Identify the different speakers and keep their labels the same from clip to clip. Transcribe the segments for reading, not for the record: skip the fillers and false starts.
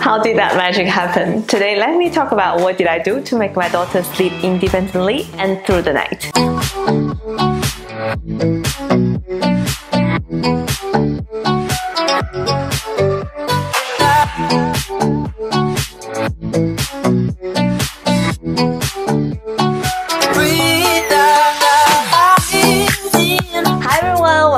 Speaker 1: How did that magic happen? Today, let me talk about what did I do to make my daughter sleep independently and through the night.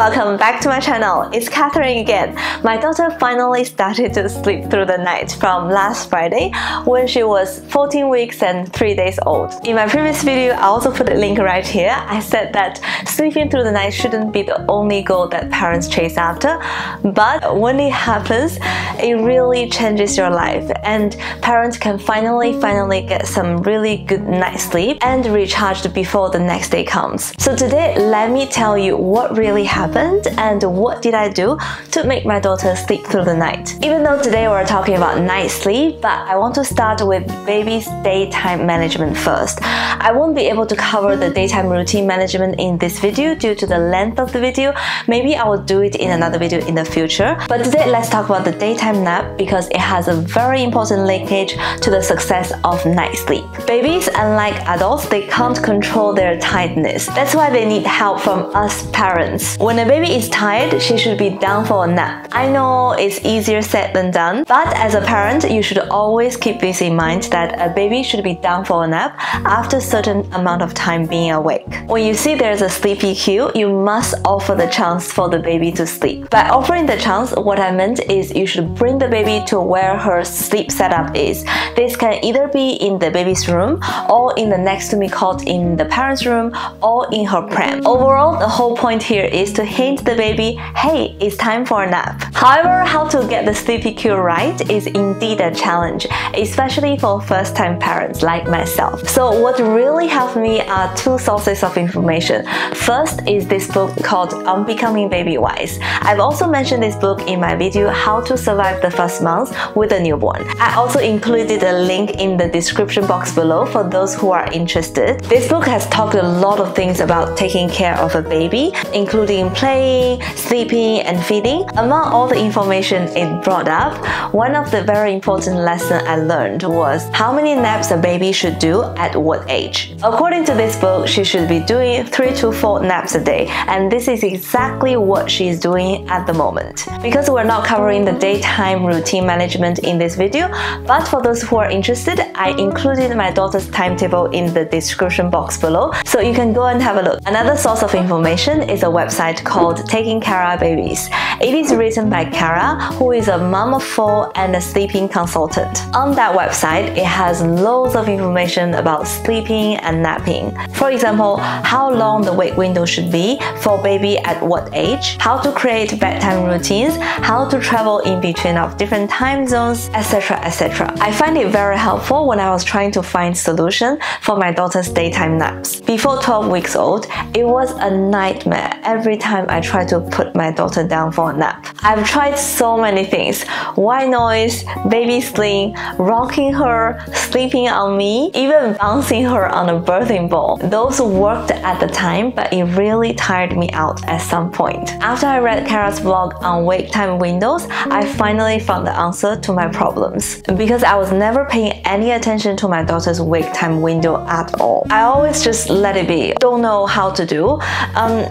Speaker 1: Welcome back to my channel. It's Catherine again. My daughter finally started to sleep through the night from last Friday when she was 14 weeks and 3 days old. In my previous video, I also put a link right here. I said that sleeping through the night shouldn't be the only goal that parents chase after, but when it happens, it really changes your life and parents can finally get some really good night's sleep and recharged before the next day comes. So today, let me tell you what really happened and what did I do to make my daughter sleep through the night. Even though today we're talking about night sleep, but I want to start with baby's daytime management first. I won't be able to cover the daytime routine management in this video due to the length of the video. Maybe I will do it in another video in the future. But today let's talk about the daytime nap because it has a very important linkage to the success of night sleep. Babies, unlike adults, they can't control their tiredness. That's why they need help from us parents. When a baby is tired, she should be down for a nap. I know it's easier said than done, but as a parent, you should always keep this in mind that a baby should be down for a nap after a certain amount of time being awake. When you see there's a sleepy cue, you must offer the chance for the baby to sleep. By offering the chance, what I meant is you should bring the baby to where her sleep setup is. This can either be in the baby's room or in the next to me cot in the parent's room or in her pram. Overall, the whole point here is to hint the baby, hey, it's time for a nap. However, how to get the sleepy cue right is indeed a challenge, especially for first-time parents like myself. So what really helped me are two sources of information. First is this book called Unbecoming Babywise. I've also mentioned this book in my video How to Survive the First Month with a Newborn. I also included a link in the description box below for those who are interested. This book has talked a lot of things about taking care of a baby, including playing, sleeping, and feeding. Among all the information it brought up, one of the very important lessons I learned was how many naps a baby should do at what age. According to this book, she should be doing 3 to 4 naps a day, and this is exactly what she's doing at the moment. Because we're not covering the daytime routine management in this video, but for those who are interested, I included my daughter's timetable in the description box below, so you can go and have a look. Another source of information is a website called Taking Cara Babies. It is written by Cara, who is a mom of 4 and a sleeping consultant. On that website, it has loads of information about sleeping and napping. For example, how long the wake window should be for baby at what age, how to create bedtime routines, how to travel in between of different time zones, etc. etc. I find it very helpful when I was trying to find solution for my daughter's daytime naps. Before 12 weeks old, it was a nightmare every time I tried to put my daughter down for a nap. I've tried so many things: white noise, baby sling, rocking her, sleeping on me, even bouncing her on a birthing ball. Those worked at the time, but it really tired me out at some point. After I read Cara's blog on wake time windows, I finally found the answer to my problems. Because I was never paying any attention to my daughter's wake time window at all. I always just let it be. Don't know how to do.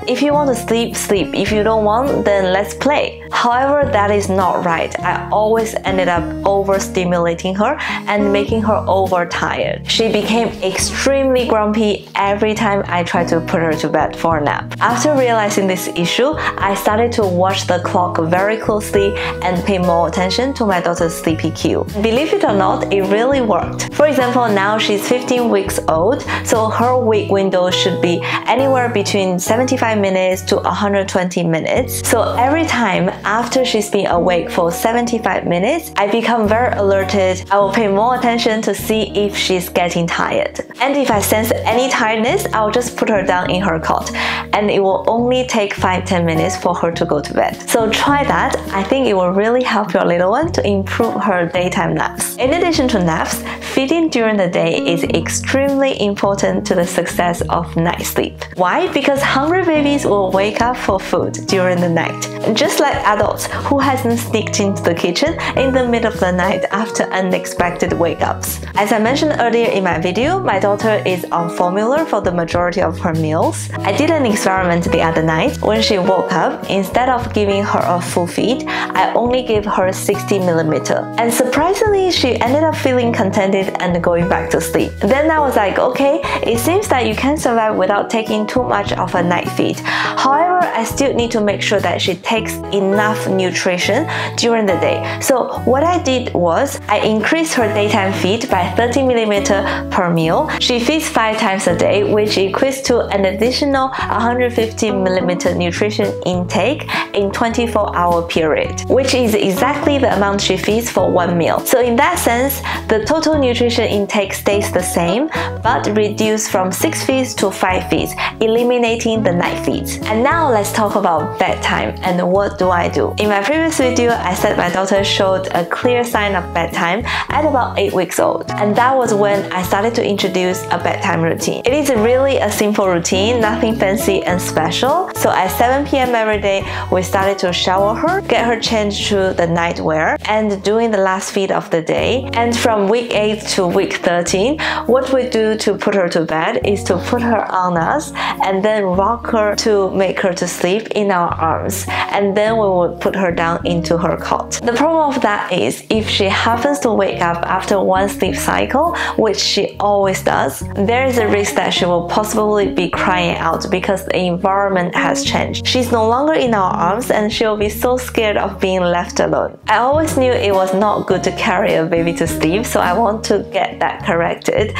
Speaker 1: If you want to sleep, sleep. If you don't want, then let's play. However, that is not right. I always ended up overstimulating her and making her overtired. She became extremely grumpy every time I tried to put her to bed for a nap. After realizing this issue, I started to watch the clock very closely and pay more attention to my daughter's sleepy cue. Believe it or not, it really worked. For example, now she's 15 weeks old, so her wake window should be anywhere between 75 minutes to 120 minutes. So every time after she's been awake for 75 minutes, I become very alerted. I will pay more attention to see if she's getting tired. And if I sense any tiredness, I'll just put her down in her cot. And it will only take 5-10 minutes for her to go to bed. So try that. I think it will really help your little one to improve her daytime naps. In addition to naps, feeding during the day is extremely important to the success of night sleep. Why? Because hungry babies will wake up for food during the night, just like adults who hasn't sneaked into the kitchen in the middle of the night after unexpected wake-ups. As I mentioned earlier in my video, my daughter is on formula for the majority of her meals. I did an experiment the other night. When she woke up, instead of giving her a full feed, I only gave her 60mm. And surprisingly, she ended up feeling contented and going back to sleep. Then I was like, okay, it seems that you can survive without taking too much of a night feed. However, I still need to make sure that she takes enough nutrition during the day. So what I did was I increased her daytime feed by 30mm per meal. She feeds 5 times a day, which equates to an additional 150mm nutrition intake in 24-hour period, which is exactly the amount she feeds for one meal. So in that sense, the total nutrition intake stays the same, but reduced from 6 feeds to 5 feeds, eliminating the night feeds. And now let's talk about bedtime and what do I do. In my previous video, I said my daughter showed a clear sign of bedtime at about 8 weeks old, and that was when I started to introduce a bedtime routine. It is really a simple routine, nothing fancy and special. So at 7 p.m. every day, we started to shower her, get her changed to the nightwear, and doing the last feed of the day. And from week 8 to week 13, what we do to put her to bed is to put her on us and then rock her to make her to sleep in our arms, and then we would put her down into her cot. The problem of that is if she happens to wake up after one sleep cycle, which she always does, there is a risk that she will possibly be crying out because the environment has changed. She's no longer in our arms and she'll be so scared of being left alone. I always knew it was not good to carry a baby to sleep, so I want to get that corrected.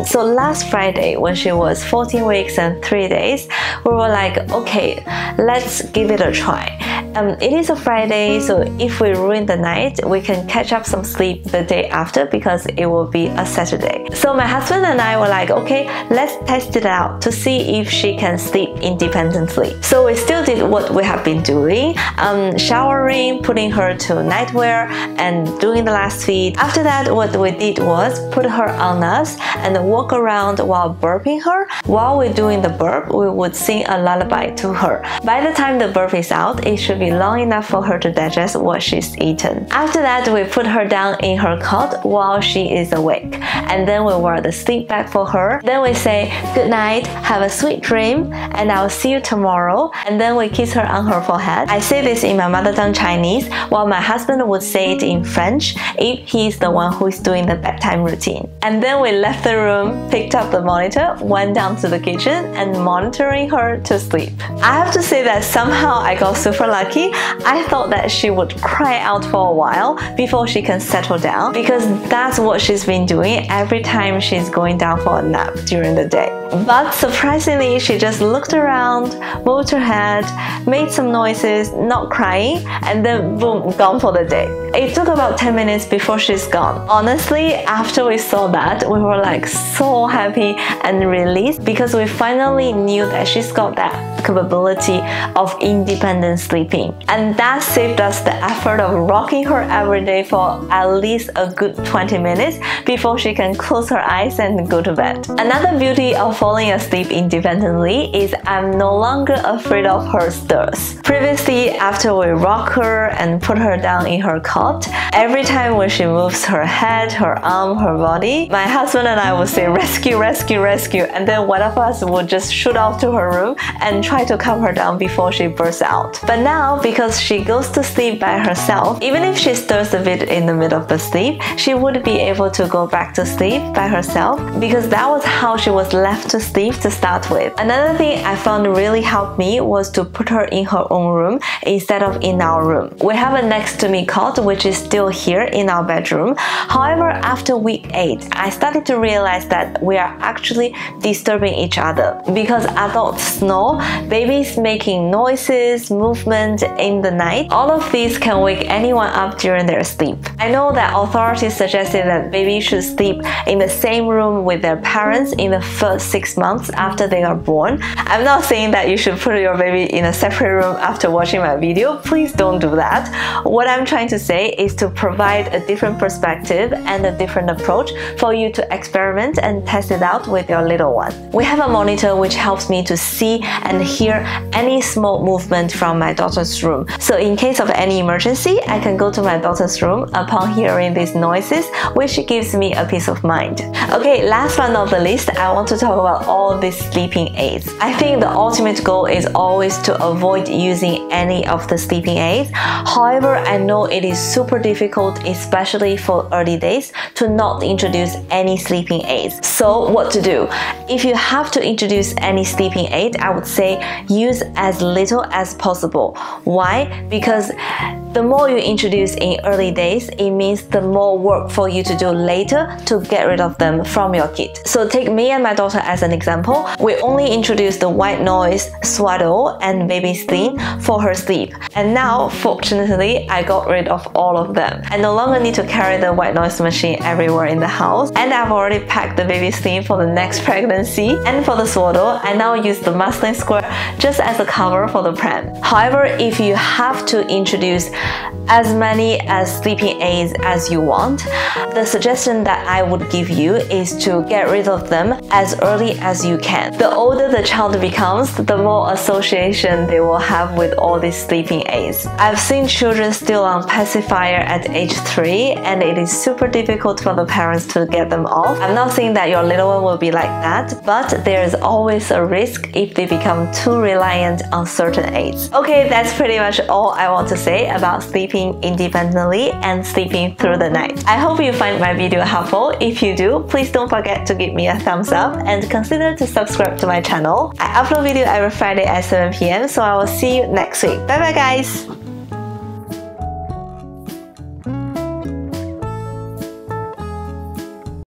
Speaker 1: So last Friday, when she was 14 weeks and 3 days, we were like, okay, let's give it a try. It is a Friday, so if we ruin the night, we can catch up some sleep the day after because it will be a Saturday. So my husband and I were like, okay, let's test it out to see if she can sleep independently. So we still did what we have been doing, showering, putting her to nightwear, and doing the last feed. After that, what we did was put her on us and walk around while burping her. While we're doing the burp, we would sing a lullaby to her. By the time the burp is out, it should be long enough for her to digest what she's eaten. After that, we put her down in her cot while she is awake, and then we wear the sleep bag for her. Then we say good night, have a sweet dream, and I'll see you tomorrow, and then we kiss her on her forehead. I say this in my mother tongue Chinese, while my husband would say it in French if he's the one who is doing the bedtime routine. And then we left the room, picked up the monitor, went down to the kitchen, and monitoring her to sleep. I have to say that somehow I got super lucky. I thought that she would cry out for a while before she can settle down, because that's what she's been doing every time she's going down for a nap during the day. But surprisingly, she just looked around, moved her head, made some noises, not crying, and then boom, gone for the day. It took about 10 minutes before she's gone. Honestly, after we saw that, we were like so happy and released because we finally knew that she's got that capability of independent sleeping. And that saved us the effort of rocking her every day for at least a good 20 minutes before she can close her eyes and go to bed. Another beauty of falling asleep independently is I'm no longer afraid of her stirs. Previously, after we rock her and put her down in her cot, every time when she moves her head, her arm, her body, my husband and I would say rescue, rescue, rescue, and then one of us would just shoot off to her room and try to calm her down before she bursts out. But now, because she goes to sleep by herself, even if she stirs a bit in the middle of the sleep, she would be able to go back to sleep by herself because that was how she was left to sleep to start with. Another thing I found really helped me was to put her in her own room instead of in our room. We have a next to me cot which is still here in our bedroom. However, after week 8, I started to realize that we are actually disturbing each other because adults snore babies making noises, movement in the night, all of these can wake anyone up during their sleep. I know that authorities suggested that babies should sleep in the same room with their parents in the first 6 months after they are born. I'm not saying that you should put your baby in a separate room after watching my video. Please don't do that. What I'm trying to say is to provide a different perspective and a different approach for you to experiment and test it out with your little one. We have a monitor which helps me to see and hear any small movement from my daughter's room. So in case of any emergency, I can go to my daughter's room upon hearing these noises, which gives me a peace of mind. Okay, last but not the least, I want to talk about all these sleeping aids. I think the ultimate goal is always to avoid using any of the sleeping aids. However, I know it is super difficult, especially for early days, to not introduce any sleeping aids. So what to do? If you have to introduce any sleeping aid, I would say use as little as possible. Why? Because the more you introduce in early days, it means the more work for you to do later to get rid of them from your kid. So take me and my daughter as an example. We only introduced the white noise, swaddle, and baby sleep for her sleep. And now, fortunately, I got rid of all of them. I no longer need to carry the white noise machine everywhere in the house. And I've already packed the baby sleep for the next pregnancy. And for the swaddle, I now use the muslin square just as a cover for the pram. However, if you have to introduce as many as sleeping aids as you want, the suggestion that I would give you is to get rid of them as early as you can. The older the child becomes, the more association they will have with all these sleeping aids. I've seen children still on pacifier at age 3, and it is super difficult for the parents to get them off. I'm not saying that your little one will be like that, but there is always a risk if they become too reliant on certain aids. Okay, that's pretty much all I want to say about sleeping independently and sleeping through the night. I hope you find my video helpful. If you do, please don't forget to give me a thumbs up and consider to subscribe to my channel. I upload video every Friday at 7 PM, so I will see you next week. Bye bye guys!